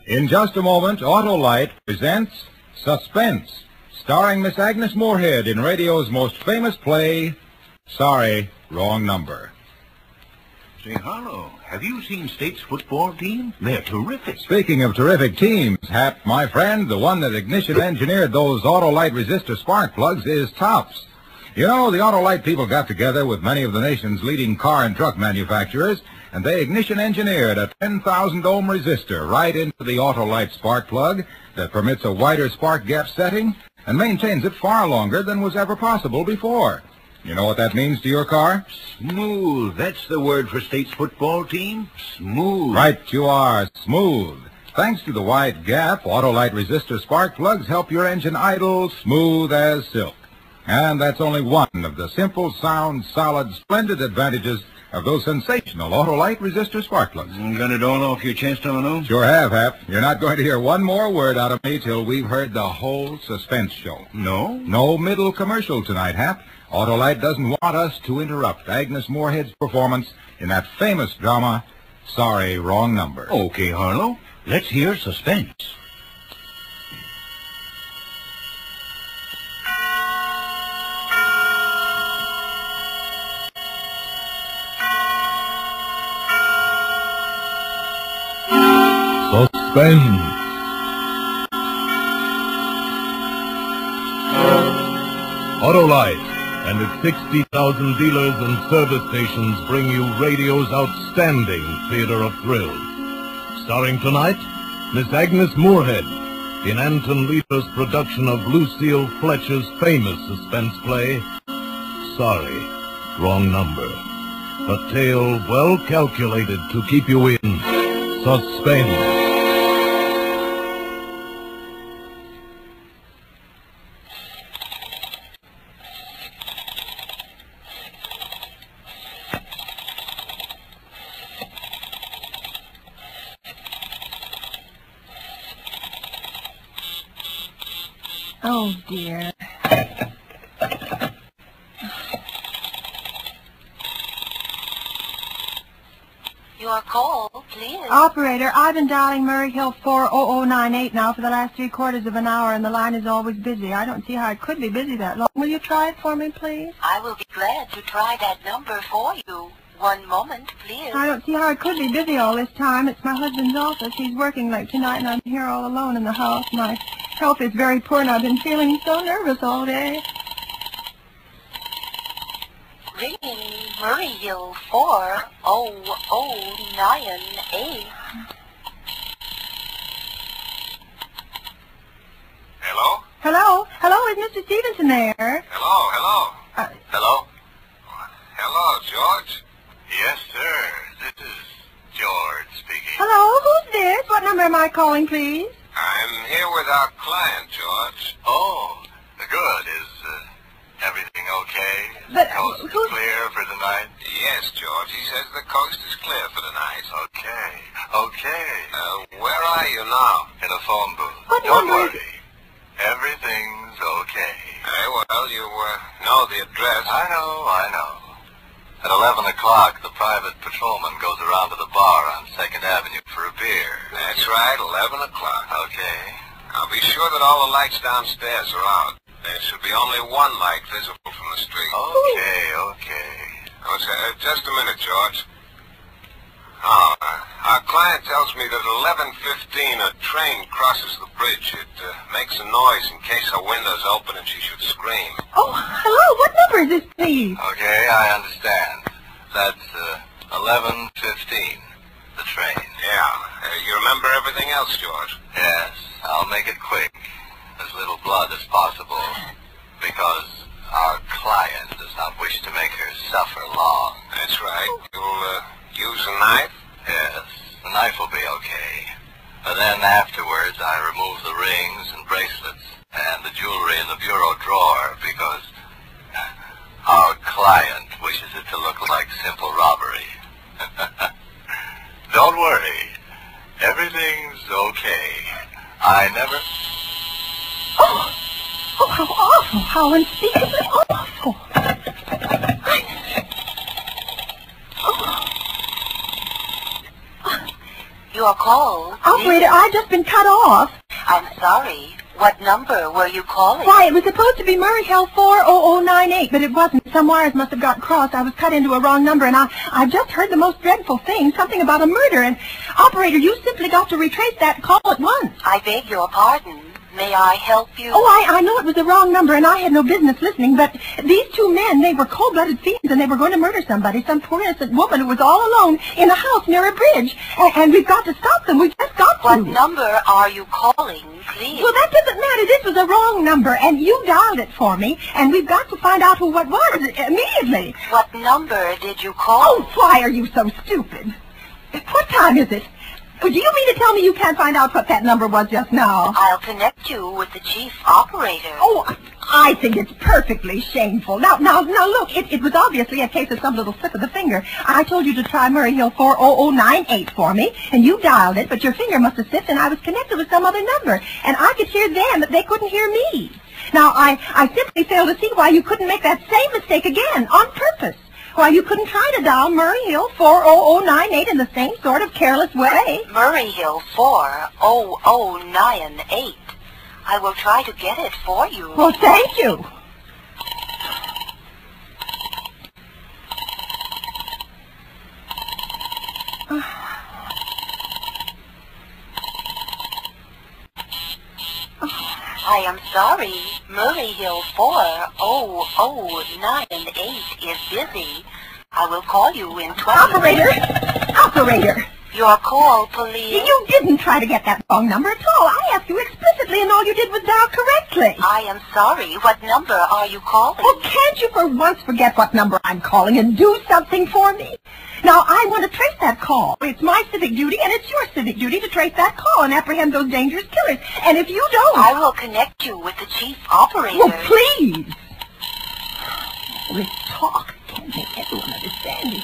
In just a moment, Autolite presents Suspense, starring Miss Agnes Moorehead in radio's most famous play, Sorry, Wrong Number. Say, Harlow, have you seen State's football team? They're terrific. Speaking of terrific teams, Hap, my friend, the one that Ignition engineered those Autolite resistor spark plugs is tops. You know, the Autolite people got together with many of the nation's leading car and truck manufacturers, and they Ignition engineered a 10,000 ohm resistor right into the Autolite spark plug that permits a wider spark gap setting and maintains it far longer than was ever possible before. You know what that means to your car? Smooth. That's the word for State's football team. Smooth. Right you are, smooth. Thanks to the wide gap, Autolite resistor spark plugs help your engine idle smooth as silk. And that's only one of the simple, sound, solid, splendid advantages of those sensational Autolite resistor spark plugs. Got it all off your chest, Harlow? Sure have, Hap. You're not going to hear one more word out of me till we've heard the whole Suspense show. No? No middle commercial tonight, Hap. Autolite doesn't want us to interrupt Agnes Moorehead's performance in that famous drama, Sorry, Wrong Number. Okay, Harlow. Let's hear Suspense. Suspense. Autolite and its 60,000 dealers and service stations bring you radio's outstanding theater of thrills. Starring tonight, Miss Agnes Moorehead in Anton Leader's production of Lucille Fletcher's famous suspense play, Sorry, Wrong Number. A tale well calculated to keep you in suspense. Oh, dear. You are called, please. Operator, I've been dialing Murray Hill 40098 now for the last 3/4 of an hour, and the line is always busy. I don't see how it could be busy that long. Will you try it for me, please? I will be glad to try that number for you. One moment, please. I don't see how it could be busy all this time. It's my husband's office. He's working late tonight, and I'm here all alone in the house. My health is very poor, and I've been feeling so nervous all day. Ringing Murray Hill 40098. Hello? Hello? Hello, is Mr. Stevenson there? Hello? Hello? Hello, George? Yes, sir. This is George speaking. Hello, who's this? What number am I calling, please? I'm here with our client, George. Oh, good. Is everything okay? Is But, the coast who's- clear for the night? Yes, George. He says the coast is clear for the night. Okay. Where are you now? In a phone booth. What Don't number? worry. Everything's okay. Well, you know the address. I know. At 11 o'clock, the private patrolman goes around to the bar on 2nd Avenue for a beer. That's right, 11 o'clock. Okay. I'll be sure that all the lights downstairs are out. There should be only one light visible from the street. Okay. Just a minute, George. Our client tells me that at 11:15 a train crosses the bridge. It makes a noise in case her window's open and she should scream. Oh, hello, what number is this, please? Okay, I understand. That's 11:15, the train. Yeah. You remember everything else, George? Yes, I'll make it quick. As little blood as possible. Because our client does not wish to make her suffer long. That's right. You'll use a knife? Yes, the knife will be okay. But then afterwards I remove the rings and bracelets and the jewelry in the bureau drawer because our client wishes it to look like simple robbery. Don't worry. Everything's okay. I never... Oh, how awful, how unspeakably awful. Your call. Operator, I've just been cut off. I'm sorry. What number were you calling? Why, it was supposed to be Murray Hill 40098, but it wasn't. Some wires must have got crossed. I was cut into a wrong number, and I've just heard the most dreadful thing, something about a murder. And, operator, you simply got to retrace that call at once. I beg your pardon. May I help you? Oh, I know it was the wrong number, and I had no business listening, but these two men, they were cold-blooded fiends, and they were going to murder somebody, some poor innocent woman who was all alone in a house near a bridge. And we've got to stop them. We've just got to. What number are you calling, please? Well, that doesn't matter. This was a wrong number, and you dialed it for me, and we've got to find out who what was immediately. What number did you call? Oh, why are you so stupid? What time is it? Do you mean to tell me you can't find out what that number was just now? I'll connect you with the chief operator. Oh, I think it's perfectly shameful. Now, look, it was obviously a case of some little slip of the finger. I told you to try Murray Hill 40098 for me, and you dialed it, but your finger must have slipped, and I was connected with some other number, and I could hear them, but they couldn't hear me. Now, I simply fail to see why you couldn't make that same mistake again, on purpose. Why you couldn't try to dial Murray Hill 40098 in the same sort of careless way. Murray Hill 40098. I will try to get it for you. Well, thank you. I am sorry. Murray Hill 40098 is busy. I will call you in 20 minutes. Operator! Your call, please. You didn't try to get that wrong number at all. I asked you explicitly, and all you did was dial correctly. I am sorry. What number are you calling? Well, can't you for once forget what number I'm calling and do something for me? Now, I want to trace that call. It's my civic duty, and it's your civic duty to trace that call and apprehend those dangerous killers. And if you don't... I will connect you with the chief operator. Well, please. With talk can't make everyone understand me.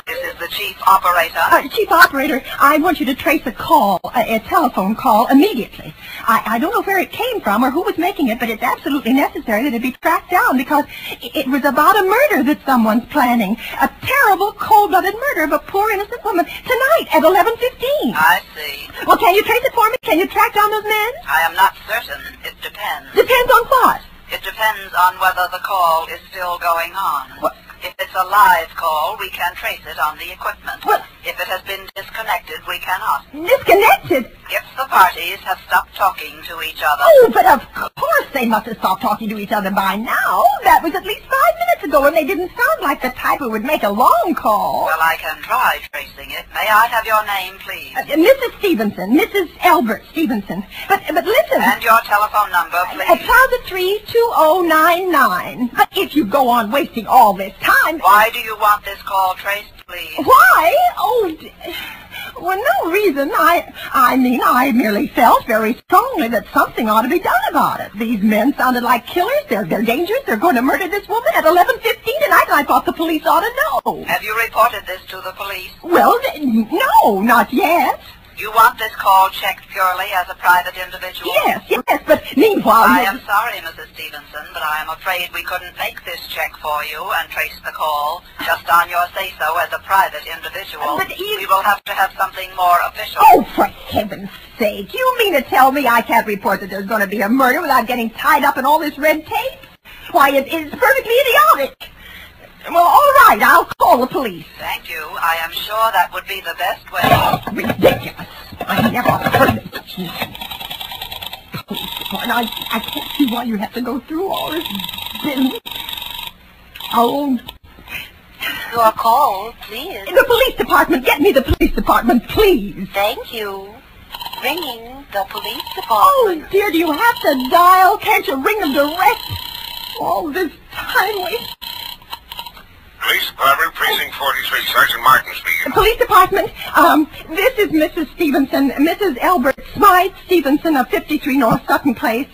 This is the chief operator. Chief operator, I want you to trace a call, a telephone call, immediately. I don't know where it came from or who was making it, but it's absolutely necessary that it be tracked down because it was about a murder that someone's planning. A terrible, cold-blooded murder of a poor innocent woman tonight at 11:15. I see. Well, can you trace it for me? Can you track down those men? I am not certain. It depends. Depends on what? It depends on whether the call is still going on. What? If it's a live call, we can trace it on the equipment. What? If it has been disconnected, we cannot. Disconnected? If the parties have stopped talking to each other. Oh, but of course they must have stopped talking to each other by now. That was at least 5 minutes ago, and they didn't sound like the type who would make a long call. Well, I can try tracing it. May I have your name, please? Mrs. Stevenson, Mrs. Albert Stevenson. But listen. And your telephone number, please. Plaza 32099. But if you go on wasting all this time... Why do you want this call traced, please? Why? Oh, well, no reason. I mean, I merely felt very strongly that something ought to be done about it. These men sounded like killers. They're dangerous. They're going to murder this woman at 11:15 tonight, and I thought the police ought to know. Have you reported this to the police? Well, no, not yet. You want this call checked purely as a private individual? Yes, but meanwhile... I am sorry, Mrs. Stevenson, but I am afraid we couldn't make this check for you and trace the call just on your say-so as a private individual. But we will have to have something more official. Oh, for heaven's sake. You mean to tell me I can't report that there's going to be a murder without getting tied up in all this red tape? Why, it's perfectly idiotic. Well, all right, I'll call the police. Thank you. I am sure that would be the best way. Ridiculous. I never heard of such thing. I can't see why you have to go through all this business. Oh. Your call, please. The police department. Get me the police department, please. Thank you. Ringing the police department. Oh, dear, do you have to dial? Can't you ring them direct? All this time waste. Police Department, Precinct 43, Sergeant Martin speaking. Police Department, this is Mrs. Stevenson, Mrs. Albert Smythe Stevenson of 53 North Sutton Place.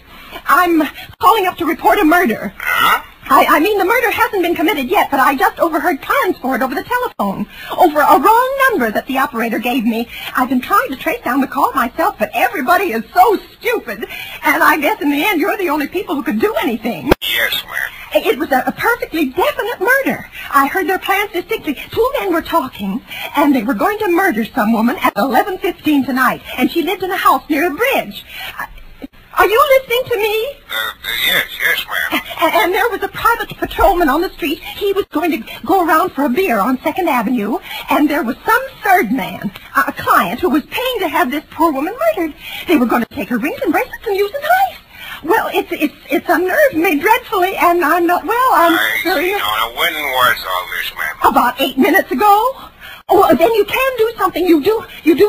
I'm calling up to report a murder. Huh? I mean, the murder hasn't been committed yet, but I just overheard plans for it over the telephone, over a wrong number that the operator gave me. I've been trying to trace down the call myself, but everybody is so stupid, and I guess in the end you're the only people who could do anything. Yes, ma'am. It was a perfectly definite murder. I heard their plans distinctly. Two men were talking, and they were going to murder some woman at 11:15 tonight, and she lived in a house near a bridge. Are you listening to me? Yes, ma'am. And there was a private patrolman on the street. He was going to go around for a beer on 2nd Avenue, and there was some third man, a client, who was paying to have this poor woman murdered. They were going to take her rings and bracelets and use a knife. Well, it's unnerved me dreadfully, and I'm not well. I see. Now, when was all this, ma'am? About 8 minutes ago. Oh, well, then you can do something. You do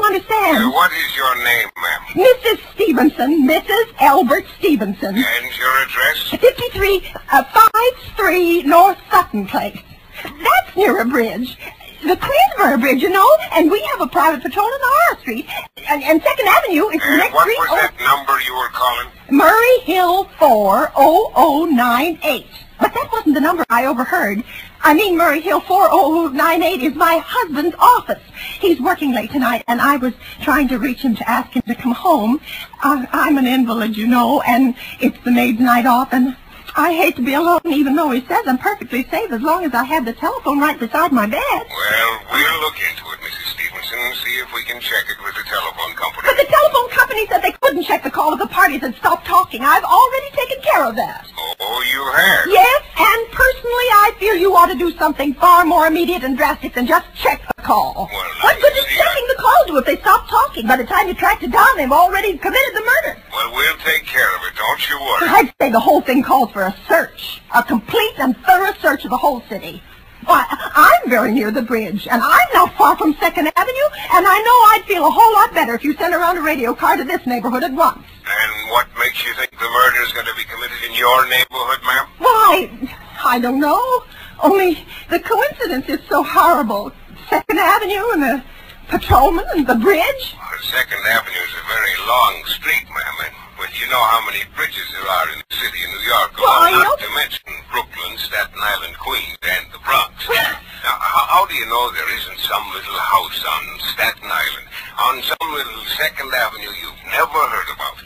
understand. What is your name, ma'am? Mrs. Stevenson, Mrs. Albert Stevenson. And your address? 53 North Sutton Place. That's near a bridge. The Queensboro Bridge, you know, and we have a private patrol in our street. And 2nd Avenue is the And next what street. was that number you were calling? Murray Hill 40098. But that wasn't the number I overheard. I mean, Murray Hill 40098 is my husband's office. He's working late tonight, and I was trying to reach him to ask him to come home. I'm an invalid, you know, and it's the maid's night off, and I hate to be alone, even though he says I'm perfectly safe as long as I have the telephone right beside my bed. Well, we'll look into it, Mrs. Stevenson, and see if we can check it with the telephone company. But the telephone company said they couldn't check the call if the parties had stopped talking. I've already taken care of that. Oh, you have? Yes, and personally, I feel you ought to do something far more immediate and drastic than just check the call. Well, What good is checking the call to if they stop talking? By the time you track it down, they've already committed the murder. Well, we'll take care of it, don't you worry. I'd say the whole thing calls for a search, a complete and thorough search of the whole city. Why, I'm very near the bridge, and I'm not far from 2nd Avenue, and I know I'd feel a whole lot better if you sent around a radio car to this neighborhood at once. And what makes you think the murder is going to be committed in your neighborhood, ma'am? Why, I don't know. Only the coincidence is so horrible. 2nd Avenue and the patrolman and the bridge. Well, 2nd Avenue is a very long street, ma'am, and well, you know how many bridges there are in the city of New York, not to mention Brooklyn, Staten Island, Queens, and the Bronx. Now, how do you know there isn't some little house on Staten Island, on some little 2nd Avenue you've never heard about?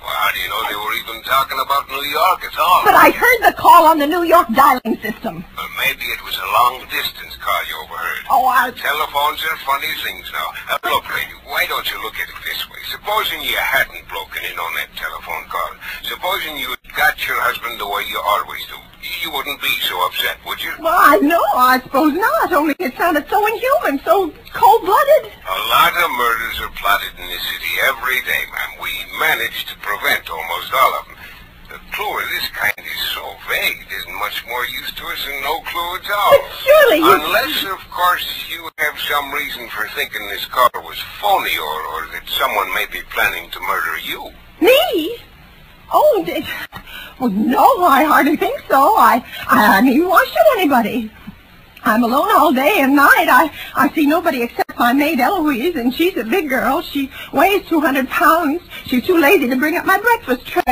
Well, how do you know they were even talking about New York at all? But I heard the call on the New York dialing system. Well, maybe it was a long-distance call you overheard. Oh, Telephones are funny things now. Look, lady, why don't you look at it this way? Supposing you hadn't broken in on that telephone call. Supposing you had got your husband the way you always do. You wouldn't be so upset, would you? Well, I know, I suppose not. Only it sounded so inhuman, so cold-blooded. A lot of murders are plotted in this city every day, ma'am. We manage to prevent almost all of them. A clue of this kind is so vague, it isn't much more use to us than no clue at all. But surely you... Unless, of course, you have some reason for thinking this call was phony or that someone may be planning to murder you. Me? Oh, well, no, I hardly think so. I mean, why should anybody? I'm alone all day and night. I see nobody except my maid Eloise, and she's a big girl. She weighs 200 pounds. She's too lazy to bring up my breakfast tray,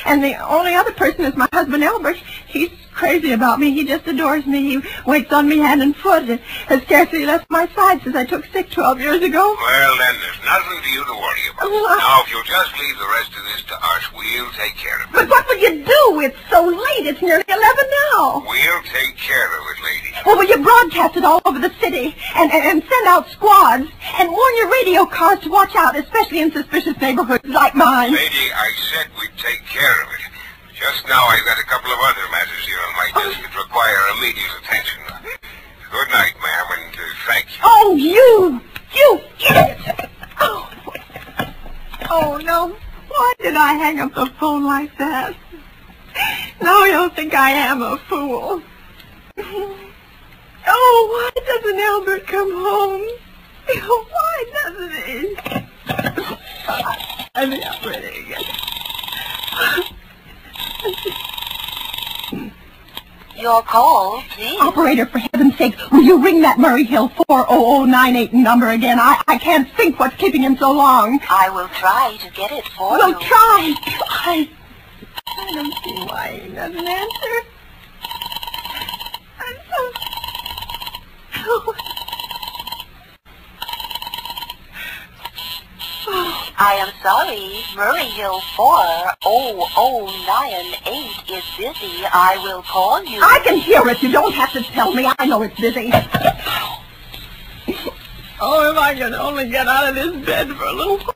and the only other person is my husband Albert. He's crazy about me. He just adores me. He waits on me hand and foot. Has scarcely left my side since I took sick 12 years ago. Well, then, there's nothing for you to worry about. Now, if you'll just leave the rest of this to us, we'll take care of it. But what will you do? It's so late. It's nearly 11 now. We'll take care of it, lady. Well, will you broadcast it all over the city and send out squads and warn your radio cars to watch out, especially in suspicious neighborhoods like mine? Lady, I said we'd take care of it. Just now I've got a couple of other matters here on my desk that require immediate attention. Good night, ma'am, and thank you. Oh, you idiot! Oh, no. Why did I hang up the phone like that? Now you'll think I am a fool. Oh, why doesn't Albert come home? Why doesn't he? I think I'm ready again. Your call, please. Operator, for heaven's sake, will you ring that Murray Hill 40098 number again? I can't think what's keeping him so long. I will try to get it for Well, you. try. I don't see why he doesn't answer. I'm so... Oh, I am sorry. Murray Hill 40098 is busy. I will call you. I can hear it. You don't have to tell me. I know it's busy. Oh, if I could only get out of this bed for a little while.